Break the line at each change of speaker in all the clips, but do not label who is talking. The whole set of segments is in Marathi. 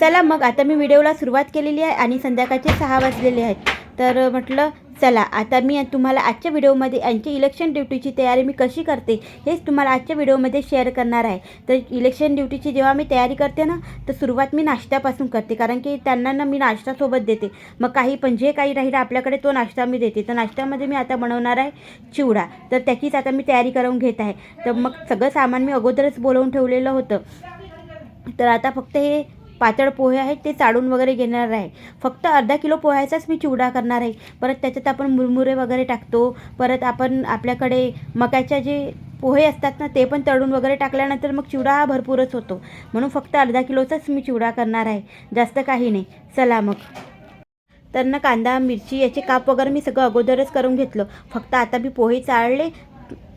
चला मग आता मी व्हिडिओला सुरुवात केलेली आहे आणि संध्याकाळचे 6 वाजलेले आहेत. तर म्हटलं चला आता मी तुम्हाला आजच्या व्हिडिओमध्ये यांची इलेक्शन ड्युटीची तयारी मी कशी करते हेच तुम्हाला आजच्या व्हिडिओमध्ये शेअर करणार आहे. तर इलेक्शन ड्युटीची जेव्हा मी तयारी करते ना, तर सुरुवात मी नाश्त्यापासून करते, कारण की त्यांना ना मी नाश्तासोबत देते. मग काही पण जे काही राहिलं आपल्याकडे तो नाश्ता मी देते. तर नाश्त्यामध्ये मी आता बनवणार आहे चिवडा. तर त्याचीच आता मी तयारी करून घेत आहे. तर मग सगळं सामान मी अगोदरच बोलवून ठेवलेलं होतं. तर आता फक्त हे पातळ पोहे आहेत ते चाळून वगैरे घेणार आहे. फक्त अर्धा किलो पोह्याचाच मी चिवडा करणार आहे. परत त्याच्यात आपण मुरमुरे वगैरे टाकतो. परत आपण आपल्याकडे मक्याच्या जे पोहे असतात ना ते पण तळून वगैरे टाकल्यानंतर मग चिवडा हा भरपूरच होतो. म्हणून फक्त अर्धा किलोचाच मी चिवडा करणार आहे, जास्त काही नाही. चला मग. तर ना कांदा मिरची याचे काप वगैरे मी सगळं अगोदरच करून घेतलं. फक्त आता मी पोहे चाळले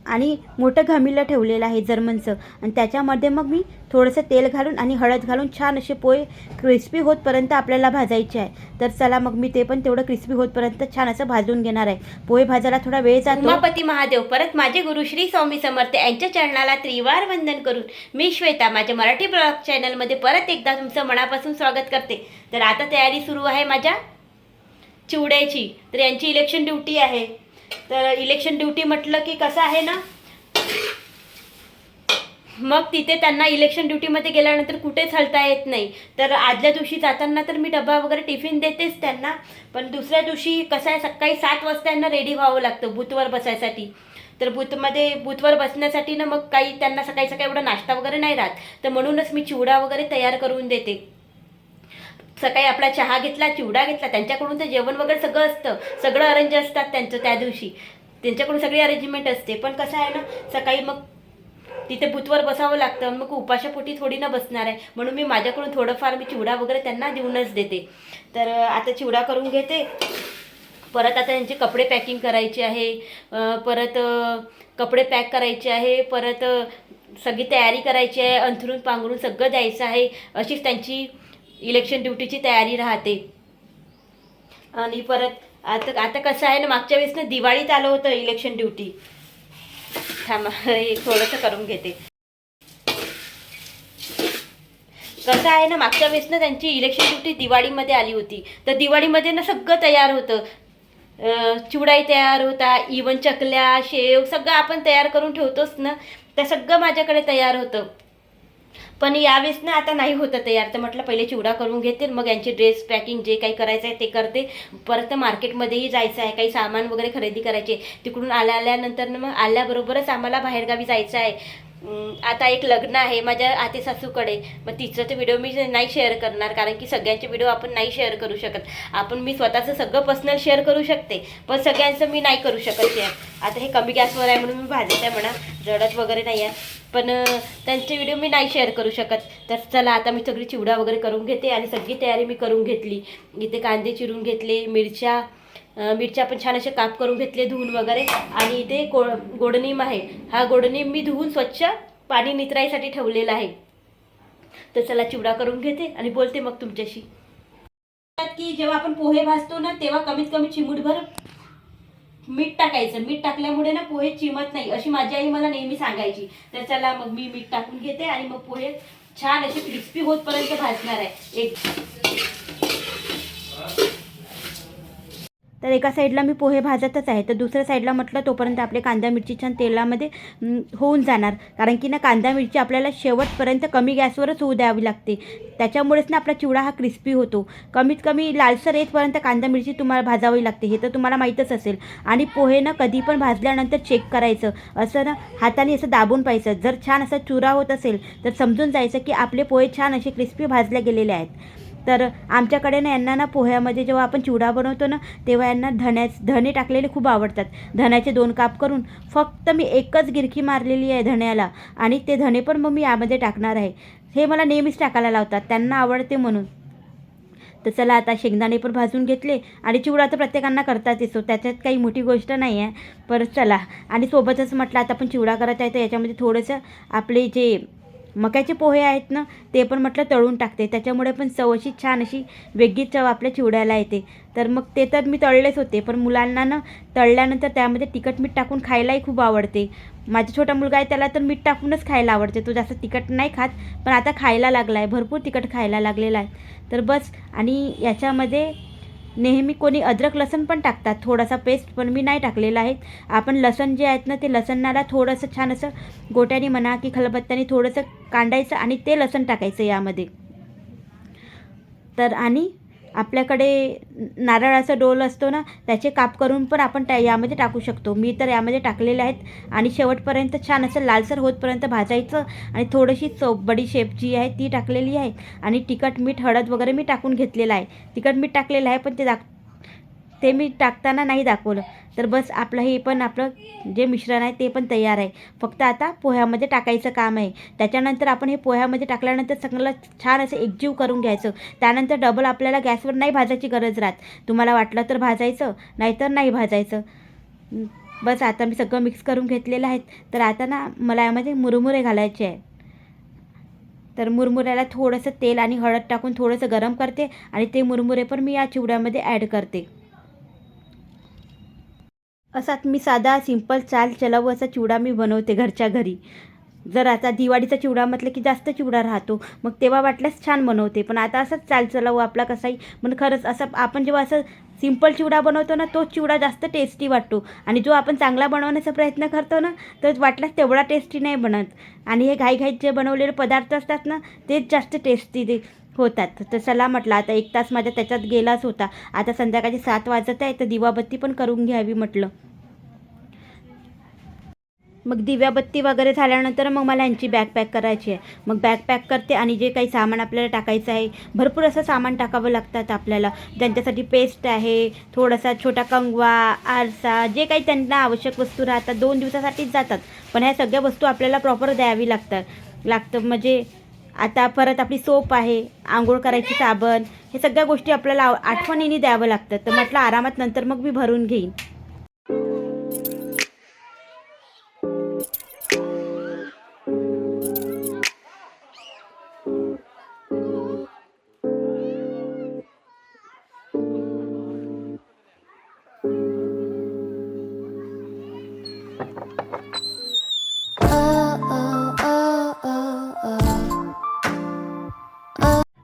आणि मोठं घमिलं ठेवलेलं आहे जर्मनचं, आणि त्याच्यामध्ये मग मी थोडंसं तेल घालून आणि हळद घालून छान असे पोहे क्रिस्पी होतपर्यंत आपल्याला भाजायचे आहे. तर चला मग मी ते पण तेवढं क्रिस्पी होतपर्यंत छान असं भाजून घेणार आहे. पोहे भाजायला थोडा वेळ जातो.
उमापती महादेव परत माझे गुरु श्री स्वामी समर्थ यांच्या चरणाला त्रिवार वंदन करून मी श्वेता माझ्या मराठी ब्लॉग चॅनलमध्ये परत एकदा तुमचं मनापासून स्वागत करते. तर आता तयारी सुरू आहे माझ्या चिवड्याची. तर यांची इलेक्शन ड्युटी आहे. तर इलेक्शन ड्युटी म्हटलं की कसं आहे ना, मग तिथे त्यांना इलेक्शन ड्युटीमध्ये गेल्यानंतर कुठेच हलता येत नाही. तर आदल्या दिवशी जाताना तर मी डबा वगैरे टिफिन देतेच त्यांना, पण दुसऱ्या दिवशी कसं आहे सकाळी 7 वाजता त्यांना रेडी व्हावं लागतं बूथवर बसायसाठी. तर बूथवर बसण्यासाठी ना मग काही त्यांना सकाळी सकाळी एवढा नाश्ता वगैरे नाही राहत. तर म्हणूनच मी चिवडा वगैरे तयार करून देते. सकाळी आपला चहा घेतला, चिवडा घेतला, त्यांच्याकडून तर जेवण वगैरे सगळं असतं, सगळं अरेंज असतात त्यांचं त्या दिवशी, त्यांच्याकडून सगळी अरेंजमेंट असते. पण कसं आहे ना सकाळी मग तिथे बूथवर बसावं लागतं, मग उपाशापोटी थोडी ना बसणार आहे, म्हणून मी माझ्याकडून थोडंफार मी चिवडा वगैरे त्यांना देऊनच देते. तर आता चिवडा करून घेते. परत आता त्यांचे कपडे पॅकिंग करायचे आहे, परत कपडे पॅक करायचे आहे, परत सगळी तयारी करायची आहे, अंथरून पांघरून सगळं द्यायचं आहे. अशीच त्यांची इलेक्शन ड्युटीची तयारी राहते. आणि परत आता कसं आहे ना, मागच्या वेळेस ना दिवाळीत आलं होतं इलेक्शन ड्युटी. थांबा हे थोडंसं करून घेते. कसं आहे ना, मागच्या वेळेस ना त्यांची इलेक्शन ड्युटी दिवाळीमध्ये आली होती. तर दिवाळीमध्ये ना सगळं तयार होतं, चिवडाही तयार होता, इवन चकल्या शेव सगळं आपण तयार करून ठेवतोच ना, तर सगळं माझ्याकडे तयार होतं. पण यावेळेस ना आता नाही होतं तयार. तर म्हटलं पहिले चिवडा करून घेते, मग यांची ड्रेस पॅकिंग जे काही करायचं आहे ते करते. परत मार्केटमध्येही जायचं आहे, काही सामान वगैरे खरेदी करायचे. तिकडून आल्यानंतर मग आल्याबरोबरच आम्हाला बाहेरगावी जायचं आहे. आता एक लग्न आहे माझ्या आते सासूकडे, मग तिचं तर व्हिडिओ मी नाही शेअर करणार, कारण की सगळ्यांचे व्हिडिओ आपण नाही शेअर करू शकत. मी स्वतःचं सगळं पर्सनल शेअर करू शकते, पण सगळ्यांचं मी नाही करू शकत शेअर. आता हे कमी गॅसवर आहे म्हणून मी भाजत आहे म्हणा, जळत वगैरे नाही आहे, पण त्यांचे व्हिडिओ मी नाही शेअर करू शकत. तर चला आता मी सगळी चिवडा वगैरे करून घेते आणि सगळी तयारी मी करून घेतली. इथे कांदे चिरून घेतले, मिरच्या पण छान असे काप करून घेतले धुवून वगैरे. आणि इथे गोडनीम आहे, हा गोडनीम मी धुवून स्वच्छ पाणी नितरायसाठी ठेवलेला आहे. तर चला चिवडा करून घेते आणि बोलते मग तुमच्याशी. की जेव्हा आपण पोहे भाजतो ना, तेव्हा कमीत कमी चिमूटभर मीठ टाकायचं. मीठ टाकल्यामुळे ना पोहे चिमत नाही, अशी माझी आई मला नेहमी सांगायची. तर चला मग मी मीठ टाकून घेते आणि मग पोहे छान असे क्रिस्पी होतपर्यंत भाजणार आहे.
तर एका साईडला मी पोहे भाजतच आहे, तर दुसऱ्या साईडला म्हटलं तोपर्यंत आपले कांदा मिरची छान तेलामध्ये होऊन जाणार, कारण की ना कांदा मिरची आपल्याला शेवटपर्यंत कमी गॅसवरच होऊ द्यावी लागते. त्याच्यामुळेच ना आपला चिवडा हा क्रिस्पी होतो. कमीत कमी लालसर येतपर्यंत कांदा मिरची तुम्हाला भाजावी लागते, हे तर तुम्हाला माहीतच असेल. आणि पोहे ना कधी पण भाजल्यानंतर चेक करायचं, असं ना हाताने असं दाबून पाहायचं. जर छान असा चुरा होत असेल तर समजून जायचं की आपले पोहे छान असे क्रिस्पी भाजले गेलेले आहेत. तर आमच्याकडे ना यांना ना पोह्यामध्ये जेव्हा आपण चिवडा बनवतो ना, तेव्हा यांना धणे टाकलेले खूप आवडतात. धण्याचे 2 काप करून फक्त मी एकच गिरकी मारलेली आहे धण्याला, आणि ते धणे पण मग मी यामध्ये टाकणार आहे. हे मला नेहमीच टाकायला लावतात, त्यांना आवडते म्हणून. तर चला आता शेंगदाणे पण भाजून घेतले, आणि चिवडा तर प्रत्येकांना करतात येतो, त्याच्यात काही मोठी गोष्ट नाही आहे. परत चला, आणि सोबतच म्हटलं आता आपण चिवडा करत आहे तर याच्यामध्ये थोडंसं आपले जे मक्याचे पोहे आहेत ना, ते पण म्हटलं तळून टाकते, त्याच्यामुळे पण चव अशी छान अशी वेगळी चव आपल्या चिवड्याला येते. तर मग ते तर मी तळलेच होते, पण मुलांना ना तळल्यानंतर त्यामध्ये तिखट मीठ टाकून खायलाही खूप आवडते. माझा छोटा मुलगा आहे, त्याला तर मीठ टाकूनच खायला आवडते. तो जास्त तिखट नाही खात, पण आता खायला लागला आहे, भरपूर तिखट खायला लागलेला आहे. तर बस, आणि याच्यामध्ये नेहमी कोणी अद्रक लसूण पण टाकतात थोडासा पेस्ट, पण मी नाही टाकलेला आहे. आपण लसूण जे आहेत ना, ते लसणाला थोडंसं छान असं गोट्याने म्हणा की खलबत्त्याने थोडंसं कांडायचं आणि ते लसूण टाकायचं यामध्ये. तर आणि आपल्याकडे नारळाचा डोल असतो ना, त्याचे काप करून पण आपण यामध्ये टाकू शकतो. मी तर यामध्ये टाकलेले आहेत आणि शेवटपर्यंत छान असं लालसर होतपर्यंत भाजायचं. आणि थोडीशी बडीशेप जी आहे ती टाकलेली आहे आणि तिखट मीठ हळद वगैरे मी टाकून घेतलेलं आहे. तिखट मीठ टाकलेलं आहे, पण ते मी टाकताना नाही दाखवलं. तर बस, आपलं हे पण आपलं जे मिश्रण आहे ते पण तयार आहे. फक्त आता पोह्यामध्ये टाकायचं काम आहे. त्याच्यानंतर आपण हे पोह्यामध्ये टाकल्यानंतर सगळं छान असं एकजीव करून घ्यायचं. त्यानंतर डबल आपल्याला गॅसवर नाही भाजायची गरज राहत. तुम्हाला वाटलं तर भाजायचं, नाहीतर नाही भाजायचं. बस, आता मी सगळं मिक्स करून घेतलेलं आहे. तर आता ना मला यामध्ये मुरमुरे घालायचे आहे. तर मुरमुऱ्याला थोडंसं तेल आणि हळद टाकून थोडंसं गरम करते आणि ते मुरमुरे पण मी या चिवड्यामध्ये ॲड करते. असाच मी साधा सिंपल चाल चलाऊ असा चिवडा मी बनवते घरच्या घरी. जर आता दिवाळीचा चिवडा म्हटलं की जास्त चिवडा राहतो, मग तेव्हा वाटल्यास छान बनवते. पण आता असंच चाल चलाऊ आपला कसाही, पण खरंच असं आपण जेव्हा असं सिंपल चिवडा बनवतो ना, तोच चिवडा जास्त टेस्टी वाटतो. आणि जो आपण चांगला बनवण्याचा प्रयत्न करतो ना, तर वाटल्यास तेवढा टेस्टी नाही बनत. आणि हे घाईघाईत जे बनवलेले पदार्थ असतात ना, तेच जास्त टेस्टी होतात. तर चला म्हटलं, आता 1 तास माझा त्याच्यात गेलाच होता. आता संध्याकाळचे 7 वाजत आहे, तर दिवाबत्ती पण करून घ्यावी म्हटलं. मग दिव्याबत्ती वगैरे झाल्यानंतर मग मला यांची बॅग पॅक करायची आहे. मग बॅग पॅक करते आणि जे काही सामान आपल्याला टाकायचं आहे, भरपूर असं सामान टाकावं लागतात आपल्याला. त्यांच्यासाठी पेस्ट आहे, थोडासा छोटा कंगवा, आरसा, जे काही त्यांना आवश्यक वस्तू राहतात 2 दिवसासाठीच जातात. पण ह्या सगळ्या वस्तू आपल्याला प्रॉपर द्यावी लागतं. म्हणजे आता परत आपली सोप आहे, आंघोळ करायची साबण, हे सगळ्या गोष्टी आपल्याला आठवणीने द्यावं लागतं. तर म्हटलं आरामात नंतर मग मी भरून घेईन.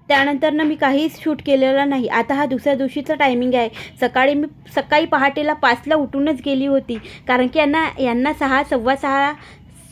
त्यानंतर ना मी काहीच शूट केलेलं नाही. आता हा दुसऱ्या दिवशीचा टायमिंग आहे. सकाळी पहाटेला 5ला उठूनच गेली होती, कारण की यांना 6:15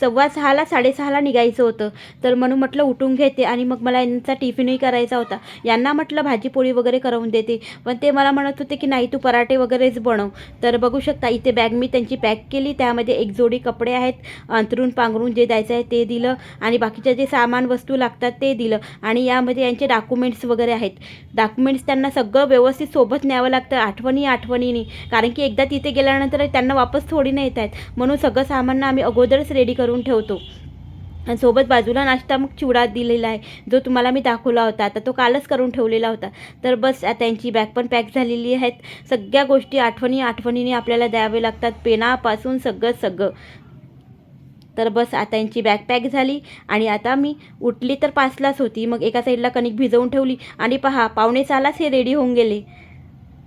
6:30ला निघायचं होतं. तर म्हणून म्हटलं उठून घेते आणि मग मला यांचा टिफिनही करायचा होता. यांना म्हटलं भाजीपोळी वगैरे करून देते, पण ते मला म्हणत होते की नाही, तू पराठे वगैरेच बनव. तर बघू शकता, इथे बॅग मी त्यांची पॅक केली. त्यामध्ये एक जोडी कपडे आहेत, अंथरून पांघरून जे द्यायचं आहे ते दिलं आणि बाकीच्या जे सामान वस्तू लागतात ते दिलं. आणि यामध्ये यांचे डॉक्युमेंट्स वगैरे आहेत. डॉक्युमेंट्स त्यांना सगळं व्यवस्थित सोबत न्यावं लागतं, आठवणीने, कारण की एकदा तिथे गेल्यानंतर त्यांना वापस थोडी नाही येत आहेत. म्हणून सगळं सामान आम्ही अगोदरच रेडी करून ठेवतो. आणि सोबत बाजूला नाश्ता मग चिवडा दिलेला आहे, जो तुम्हाला मी दाखवला होता. आता तो कालच करून ठेवलेला होता. तर बस, आता त्यांची बॅग पण पॅक झालेली आहेत. सगळ्या गोष्टी आठवणीने आपल्याला द्यावे लागतात, पेनापासून सगळं. तर बस, आता यांची बॅग पॅक झाली आणि आता मी उठली तर 5लाच होती. मग एका साईडला कणिक भिजवून ठेवली आणि पहा, 5:45लाच हे रेडी होऊन गेले.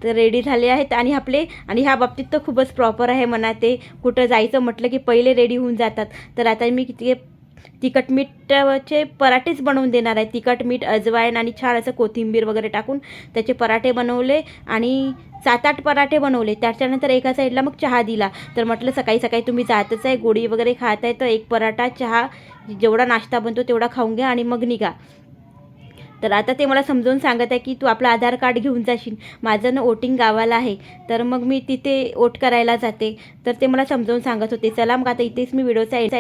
तर रेडी झाले आहेत आणि ह्या बाबतीत तर खूपच प्रॉपर आहे म्हणा. ते कुठं जायचं म्हटलं की पहिले रेडी होऊन जातात. तर आता मी ते तिखट मीठचे पराठेच बनवून देणार आहे. तिखट मीठ, अजवाईन आणि छान असं कोथिंबीर वगैरे टाकून त्याचे पराठे बनवले आणि 7-8 पराठे बनवले. त्याच्यानंतर एका साईडला मग चहा दिला. तर म्हटलं सकाळी तुम्ही जातच आहे, गोळी वगैरे खात आहे, तर एक पराठा, चहा, जेवढा नाश्ता बनतो तेवढा खाऊन घ्या आणि मग निघा. तर आता ते मला समजावून सांगत आहे की तू आपलं आधार कार्ड घेऊन जाशील. माझं ना वोटिंग गावाला आहे, तर मग मी तिथे वोट करायला जाते. तर ते मला समजावून सांगत होते. चला मग आता इथेच मी व्हिडिओचा